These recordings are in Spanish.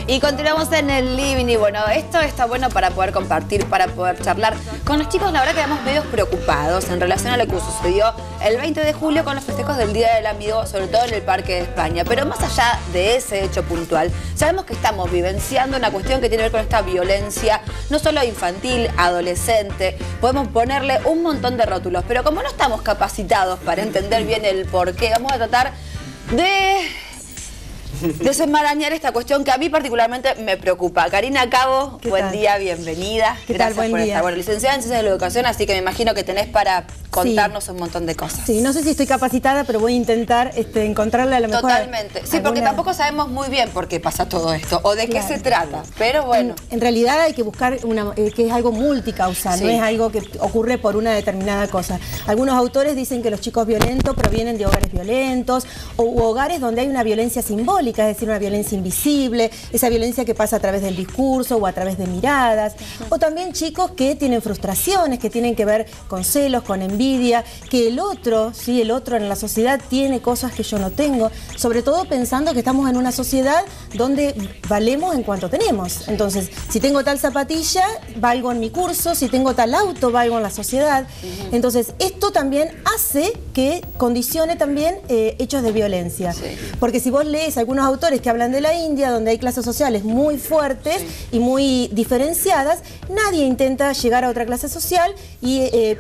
Y continuamos en el living y bueno, esto está bueno para poder compartir, para poder charlar. Con los chicos la verdad quedamos medio preocupados en relación a lo que sucedió el 20 de julio con los festejos del Día del Amigo, sobre todo en el Parque de España. Pero más allá de ese hecho puntual, sabemos que estamos vivenciando una cuestión que tiene que ver con esta violencia, no solo infantil, adolescente. Podemos ponerle un montón de rótulos, pero como no estamos capacitados para entender bien el porqué, vamos a tratar de desenmarañar esta cuestión que a mí particularmente me preocupa. Karina Cabo, buen día, bienvenida. Gracias por estar. Bueno, licenciada en Ciencias de la Educación, así que me imagino que tenés para contarnos un montón de cosas. Sí, no sé si estoy capacitada, pero voy a intentar encontrarle a lo mejor... Totalmente. Sí, porque tampoco sabemos muy bien por qué pasa todo esto o de qué se trata, pero bueno. En realidad hay que buscar que es algo multicausal, no es algo que ocurre por una determinada cosa. Algunos autores dicen que los chicos violentos provienen de hogares violentos u hogares donde hay una violencia simbólica, es decir, una violencia invisible, esa violencia que pasa a través del discurso o a través de miradas, o también chicos que tienen frustraciones, que tienen que ver con celos, con envidia, que el otro, ¿sí? El otro en la sociedad tiene cosas que yo no tengo, sobre todo pensando que estamos en una sociedad donde valemos en cuanto tenemos. Entonces, si tengo tal zapatilla, valgo en mi curso, si tengo tal auto, valgo en la sociedad. Entonces, esto también hace que condicione también hechos de violencia. Porque si vos lees algunos autores que hablan de la India, donde hay clases sociales muy fuertes y muy diferenciadas, nadie intenta llegar a otra clase social y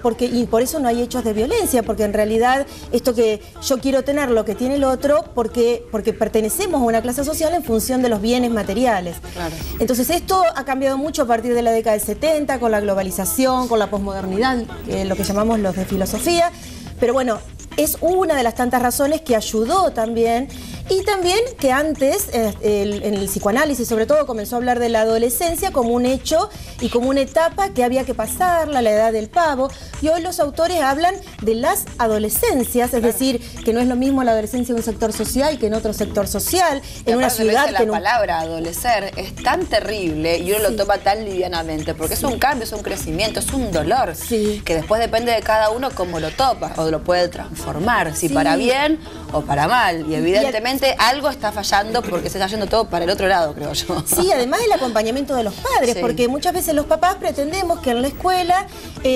por eso no hay hechos de violencia, porque en realidad esto que yo quiero tener lo que tiene el otro porque pertenecemos a una clase social en función de los bienes materiales. Claro. Entonces esto ha cambiado mucho a partir de la década del 70, con la globalización, con la posmodernidad, lo que llamamos los de filosofía, pero bueno, es una de las tantas razones que ayudó también. Y también que antes, en el psicoanálisis sobre todo, comenzó a hablar de la adolescencia como un hecho y como una etapa que había que pasarla, la edad del pavo. Y hoy los autores hablan de las adolescencias, es decir, que no es lo mismo la adolescencia en un sector social que en otro sector social, en una ciudad que... La palabra adolecer es tan terrible y uno lo toma tan livianamente, porque es un cambio, es un crecimiento, es un dolor, que después depende de cada uno cómo lo topa o lo puede transformar, si para bien o para mal. Y evidentemente algo está fallando porque se está yendo todo para el otro lado, creo yo. Sí, además el acompañamiento de los padres, porque muchas veces los papás pretendemos que en la escuela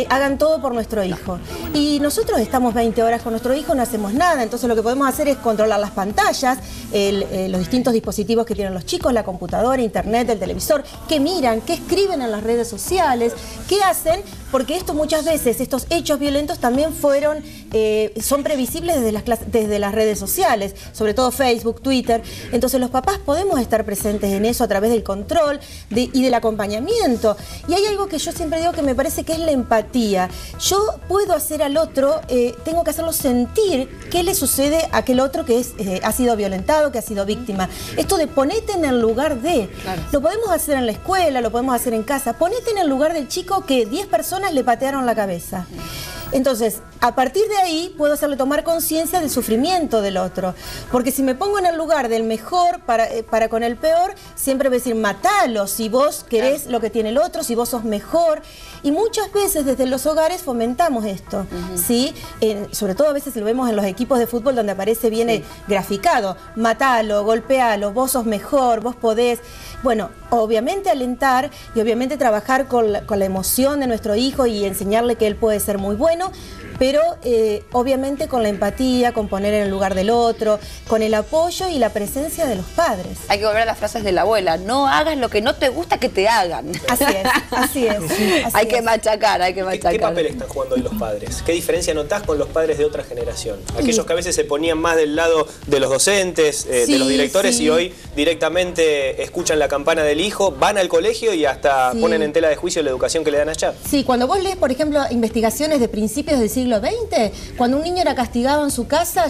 hagan todo por nuestro hijo. Y nosotros estamos 20 horas con nuestro hijo, no hacemos nada, entonces lo que podemos hacer es controlar las pantallas, los distintos dispositivos que tienen los chicos, la computadora, internet, el televisor, qué miran, qué escriben en las redes sociales, qué hacen, porque esto muchas veces, estos hechos violentos también son previsibles desde las redes sociales, sobre todo Facebook, Twitter. Entonces los papás podemos estar presentes en eso a través del control y del acompañamiento. Y hay algo que yo siempre digo que me parece que es la empatía. Yo puedo hacer al otro, tengo que hacerlo sentir qué le sucede a aquel otro que ha sido violentado, que ha sido víctima. Esto de ponete en el lugar de... Claro. Lo podemos hacer en la escuela, lo podemos hacer en casa. Ponete en el lugar del chico que 10 personas le patearon la cabeza. Entonces, a partir de ahí puedo hacerle tomar conciencia del sufrimiento del otro. Porque si me pongo en el lugar del mejor para con el peor, siempre voy a decir, matalo si vos querés lo que tiene el otro, si vos sos mejor. Y muchas veces desde los hogares fomentamos esto, ¿sí? Sobre todo a veces lo vemos en los equipos de fútbol donde aparece bien graficado. Matalo, golpealo, vos sos mejor, vos podés. Bueno, obviamente alentar y obviamente trabajar con la emoción de nuestro hijo y enseñarle que él puede ser muy bueno, pero obviamente con la empatía, con poner en el lugar del otro, con el apoyo y la presencia de los padres. Hay que volver a las frases de la abuela, no hagas lo que no te gusta que te hagan. Así es, así es. Hay que machacar, hay que machacar. ¿Qué papel están jugando hoy los padres? ¿Qué diferencia notás con los padres de otra generación? Aquellos que a veces se ponían más del lado de los docentes, de los directores y hoy directamente escuchan la campana del hijo, van al colegio y hasta ponen en tela de juicio la educación que le dan allá. Sí, cuando vos lees, por ejemplo, investigaciones de principios del siglo XX, cuando un niño era castigado en su casa,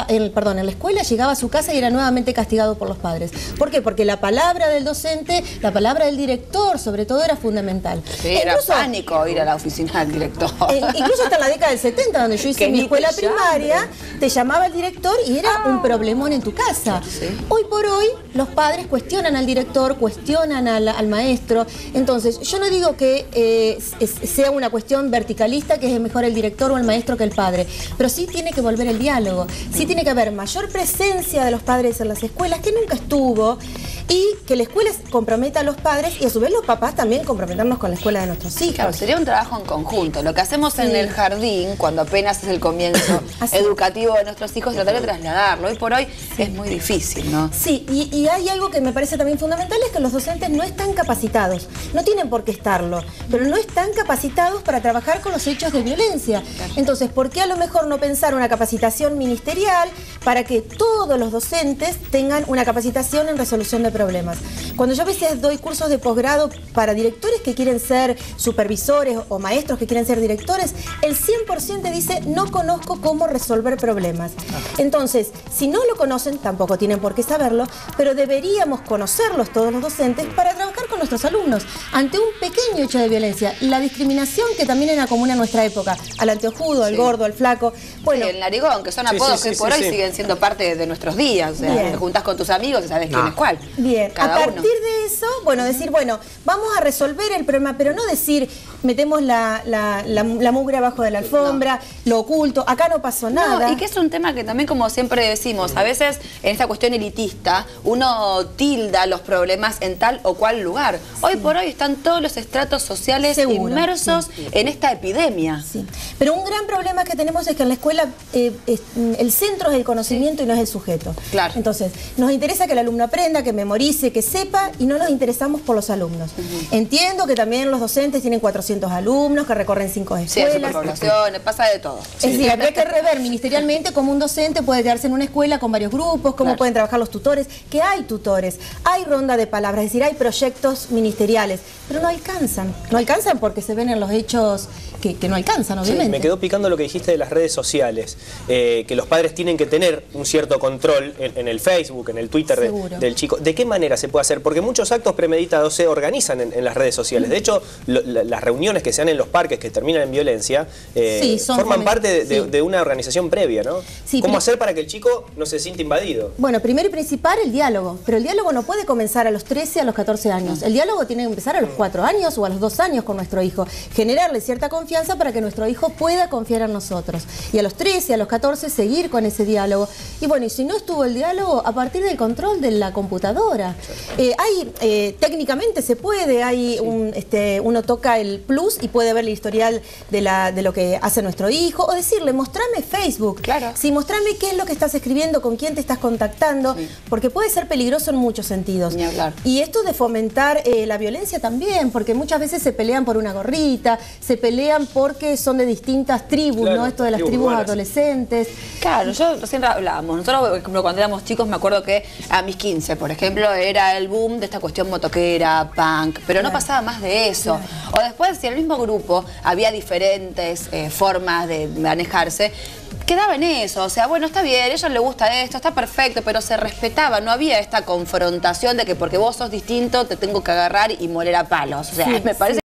en la escuela, llegaba a su casa y era nuevamente castigado por los padres. ¿Por qué? Porque la palabra del docente, la palabra del director, sobre todo, era fundamental. Sí, era pánico ir a la oficina del director. Incluso hasta la década del 70, donde yo hice mi escuela primaria, te llamaba el director y era un problemón en tu casa. Hoy por hoy, los padres cuestionan al director, cuestionan al maestro. Entonces, yo no digo que sea una cuestión verticalista, que es mejor el director o el maestro que el padre, pero sí tiene que volver el diálogo, sí tiene que haber mayor presencia de los padres en las escuelas, que nunca estuvo, y que la escuela comprometa a los padres y a su vez los papás también comprometernos con la escuela de nuestros hijos. Claro, sería un trabajo en conjunto. Lo que hacemos en el jardín, cuando apenas es el comienzo educativo de nuestros hijos, tratar de trasladarlo. Hoy por hoy es muy difícil, ¿no? Sí, y hay algo que me parece también fundamental, es que los docentes no están capacitados. No tienen por qué estarlo, pero no están capacitados para trabajar con los hechos de violencia. Entonces, ¿por qué a lo mejor no pensar una capacitación ministerial para que todos los docentes tengan una capacitación en resolución de problemas? Cuando yo a veces doy cursos de posgrado para directores que quieren ser supervisores o maestros que quieren ser directores, el 100% te dice, no conozco cómo resolver problemas. Entonces, si no lo conocen, tampoco tienen por qué saberlo, pero deberíamos conocerlos todos los docentes para trabajar con nuestros alumnos ante un pequeño hecho de violencia. La discriminación que también era común en nuestra época, al anteojudo, al gordo, al flaco. Bueno, el narigón, que son apodos que por hoy siguen siendo parte de nuestros días. O sea, te juntás con tus amigos y sabes quién es cuál. Bien, a partir de eso, bueno, decir, bueno, vamos a resolver el problema, pero no decir, metemos la mugre abajo de la alfombra, lo oculto, acá no pasó nada. No, y que es un tema que también, como siempre decimos, a veces en esta cuestión elitista, uno tilda los problemas en tal o cual lugar. Hoy por hoy están todos los estratos sociales inmersos en esta epidemia. Sí. Pero un gran problema que tenemos es que en la escuela el centro es el conocimiento y no es el sujeto. Claro. Entonces, nos interesa que el alumno aprenda, que memorice, que sepa, y no nos interesamos por los alumnos. Entiendo que también los docentes tienen 400 alumnos, que recorren 5 escuelas. Sí, superpoblación, pasa de todo. Es decir, habría que rever ministerialmente cómo un docente puede quedarse en una escuela con varios grupos, cómo pueden trabajar los tutores, que hay tutores, hay ronda de palabras, es decir, hay proyectos ministeriales, pero no alcanzan. No alcanzan porque se ven en los hechos que no alcanzan, obviamente. Sí, me quedó picando lo que dijiste de las redes sociales, que los padres tienen que tener un cierto control en el Facebook, en el Twitter del chico. ¿De qué manera se puede hacer? Porque muchos actos premeditados se organizan en las redes sociales. De hecho, las reuniones que se dan en los parques que terminan en violencia forman parte de una organización previa, ¿no? Sí, ¿Cómo hacer para que el chico no se sienta invadido? Bueno, primero y principal el diálogo, pero el diálogo no puede comenzar a los 13, a los 14 años. El diálogo tiene que empezar a los 4 años o a los 2 años con nuestro hijo. Generarle cierta confianza para que nuestro hijo pueda confiar en nosotros. Y a los 13, a los 14, seguir con ese diálogo. Y bueno, y si no estuvo el diálogo, a partir del control de la computadora. Técnicamente se puede, uno toca el plus y puede ver el historial de lo que hace nuestro hijo, o decirle, mostrame Facebook. Claro. Sí, mostrame qué es lo que estás escribiendo, con quién te estás contactando, porque puede ser peligroso en muchos sentidos. Ni hablar. Y esto de fomentar la violencia también, porque muchas veces se pelean por una gorrita, se pelean porque son de distintas tribus, ¿no? Esto de las tribus adolescentes. Claro, yo recién hablábamos. Nosotros, por ejemplo, cuando éramos chicos, me acuerdo que a mis 15, por ejemplo, era el boom de esta cuestión motoquera, punk, pero no pasaba más de eso. O después, si en el mismo grupo había diferentes formas de manejarse, quedaba en eso, o sea, bueno, está bien, a ella le gusta esto, está perfecto, pero se respetaba, no había esta confrontación de que porque vos sos distinto te tengo que agarrar y moler a palos. O sea, me parece